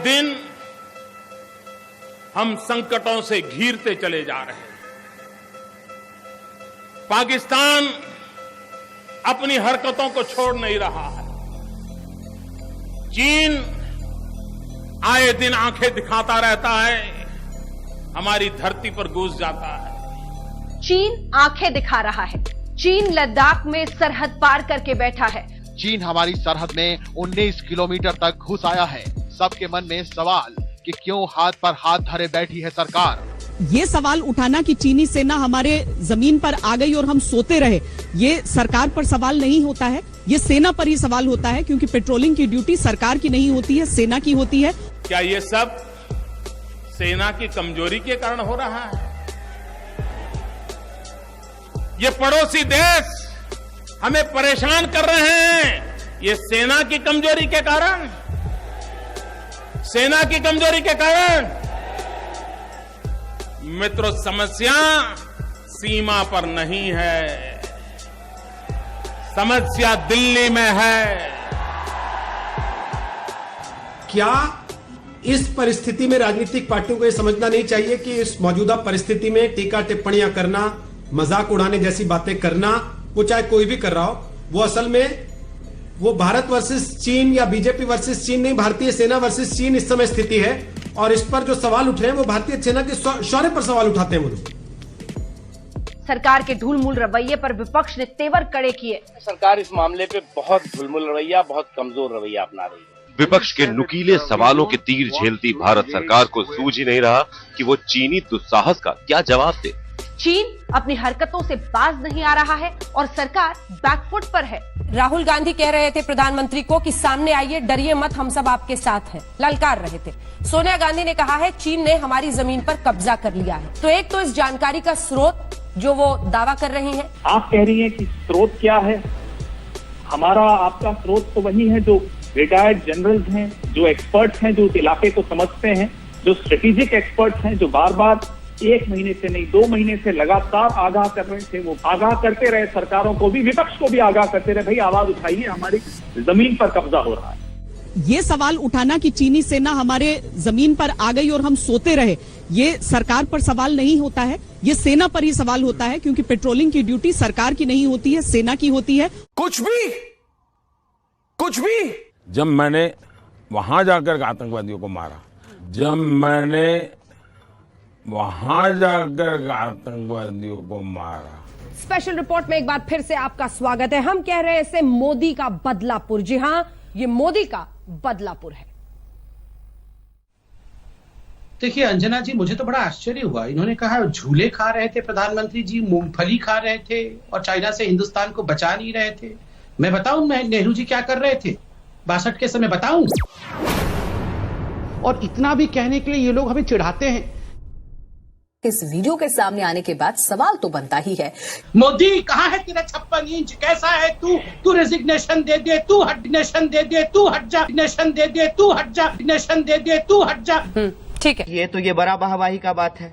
दिन हम संकटों से घिरते चले जा रहे हैं। पाकिस्तान अपनी हरकतों को छोड़ नहीं रहा है। चीन आए दिन आंखें दिखाता रहता है, हमारी धरती पर घुस जाता है। चीन आंखें दिखा रहा है। चीन लद्दाख में सरहद पार करके बैठा है। चीन हमारी सरहद में 19 किलोमीटर तक घुस आया है। सबके मन में सवाल कि क्यों हाथ पर हाथ धरे बैठी है सरकार। ये सवाल उठाना कि चीनी सेना हमारे जमीन पर आ गई और हम सोते रहे, ये सरकार पर सवाल नहीं होता है, ये सेना पर ही सवाल होता है, क्योंकि पेट्रोलिंग की ड्यूटी सरकार की नहीं होती है, सेना की होती है। क्या ये सब सेना की कमजोरी के कारण हो रहा है? ये पड़ोसी देश हमें परेशान कर रहे हैं, ये सेना की कमजोरी के कारण, सेना की कमजोरी के कारण। मित्रों, समस्या सीमा पर नहीं है, समस्या दिल्ली में है। क्या इस परिस्थिति में राजनीतिक पार्टियों को यह समझना नहीं चाहिए कि इस मौजूदा परिस्थिति में टीका टिप्पणियां करना, मजाक उड़ाने जैसी बातें करना, वो चाहे कोई भी कर रहा हो, वो असल में वो भारत वर्सेस चीन या बीजेपी वर्सेस चीन नहीं, भारतीय सेना वर्सेस चीन इस समय स्थिति है। और इस पर जो सवाल उठ रहे हैं वो भारतीय सेना के शौर्य पर सवाल उठाते हैं वो लोग। सरकार के ढुलमुल रवैये पर विपक्ष ने तेवर कड़े किए। सरकार इस मामले पे बहुत ढुलमुल रवैया, बहुत कमजोर रवैया अपना रही है। विपक्ष के नुकीले सवालों के तीर झेलती भारत सरकार को सूझ ही नहीं रहा कि वो चीनी दुस्साहस का क्या जवाब दे। चीन अपनी हरकतों से बाज नहीं आ रहा है और सरकार बैकफुट पर है। राहुल गांधी कह रहे थे प्रधानमंत्री को कि सामने आइए, डरिए मत, हम सब आपके साथ हैं, ललकार रहे थे। सोनिया गांधी ने कहा है चीन ने हमारी जमीन पर कब्जा कर लिया है। तो एक तो इस जानकारी का स्रोत जो वो दावा कर रही हैं। आप कह रही हैं कि स्रोत क्या है? हमारा आपका स्रोत तो वही है जो रिटायर्ड जनरल्स हैं, जो एक्सपर्ट्स हैं, जो उस इलाके को समझते हैं, जो स्ट्रेटेजिक एक्सपर्ट्स हैं, जो बार बार 1 महीने से नहीं 2 महीने से लगातार आगाह कर रहे थे। वो आगाह करते रहे, सरकारों को भी, विपक्ष को भी आगाह करते रहे, भाई आवाज उठाइए, हमारी जमीन पर कब्जा हो रहा है। ये सवाल उठाना कि चीनी सेना हमारे जमीन पर आ गई और हम सोते रहे, ये सरकार पर सवाल नहीं होता है, ये सेना पर ही सवाल होता है, क्योंकि पेट्रोलिंग की ड्यूटी सरकार की नहीं होती है, सेना की होती है। कुछ भी जब मैंने वहां जाकर आतंकवादियों को मारा, जब मैंने वहां जाकर आतंकवादियों को मारा। स्पेशल रिपोर्ट में एक बार फिर से आपका स्वागत है। हम कह रहे हैं इसे मोदी का बदलापुर। जी हां, ये मोदी का बदलापुर है। देखिए अंजना जी, मुझे तो बड़ा आश्चर्य हुआ। इन्होंने कहा झूले खा रहे थे प्रधानमंत्री जी, मूंगफली खा रहे थे और चाइना से हिंदुस्तान को बचा नहीं रहे थे। मैं बताऊं नेहरू जी क्या कर रहे थे 62 के समय, बताऊं? और इतना भी कहने के लिए ये लोग हमें चिढ़ाते हैं। इस वीडियो के सामने आने के बाद सवाल तो बनता ही है, मोदी कहाँ है तेरा 56 इंच? कैसा है तू रेजिग्नेशन दे दे, तू हट दे दे, तू हट जा, नेशन दे दे, तू हट जा, नेशन दे दे, तू हट जा। ठीक है, ये तो ये बड़ा वाहवाही का बात है।